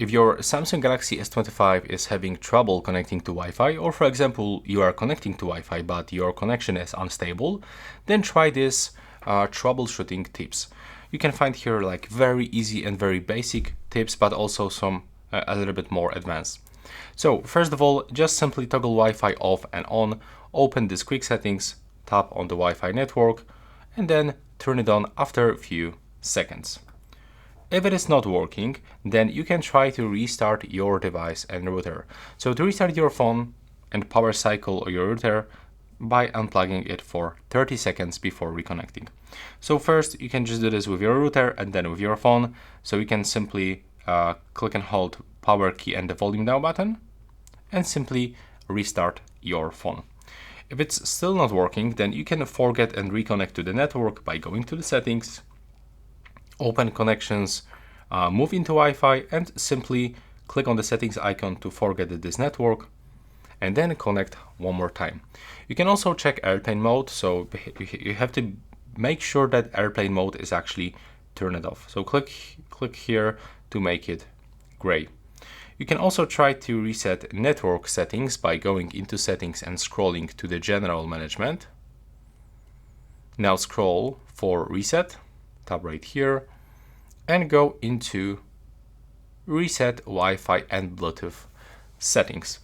If your Samsung Galaxy S25 is having trouble connecting to Wi-Fi, or for example, you are connecting to Wi-Fi but your connection is unstable, then try this troubleshooting tips. You can find here like very easy and very basic tips, but also some a little bit more advanced. So first of all, just simply toggle Wi-Fi off and on, open this quick settings, tap on the Wi-Fi network, and then turn it on after a few seconds. If it is not working, then you can try to restart your device and router. So to restart your phone and power cycle your router by unplugging it for 30 seconds before reconnecting. So first you can just do this with your router and then with your phone. So you can simply click and hold power key and the volume down button and simply restart your phone. If it's still not working, then you can forget and reconnect to the network by going to the settings, open connections, move into Wi-Fi and simply click on the settings icon to forget this network and then connect one more time. You can also check airplane mode, so you have to make sure that airplane mode is actually turned off. So click here to make it gray. You can also try to reset network settings by going into settings and scrolling to the general management. Now scroll for reset, tap right here, and go into reset Wi-Fi and Bluetooth settings.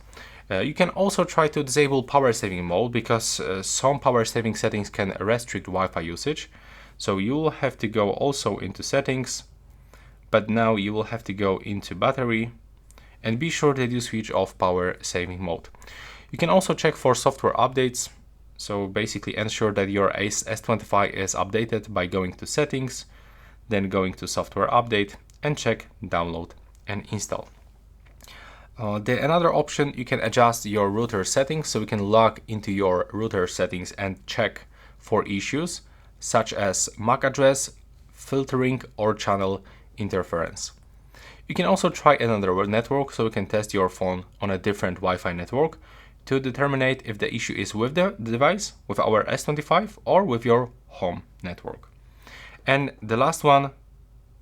You can also try to disable power saving mode because some power saving settings can restrict Wi-Fi usage. So you will have to go also into settings, but now you will have to go into battery and be sure that you switch off power saving mode. You can also check for software updates. So basically ensure that your S25 is updated by going to settings, then going to software update and check download and install. Another option, you can adjust your router settings, so you can log into your router settings and check for issues such as MAC address, filtering or channel interference. You can also try another network, so you can test your phone on a different Wi-Fi network to determine if the issue is with the device, with our S25 or with your home network. And the last one,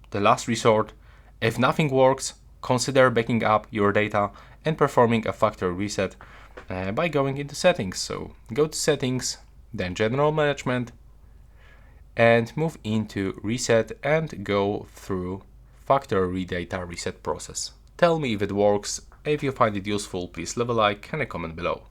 the last resort, if nothing works, consider backing up your data and performing a factory reset by going into settings. So go to settings, then general management, and move into reset and go through factory data reset process. Tell me if it works. If you find it useful, please leave a like and a comment below.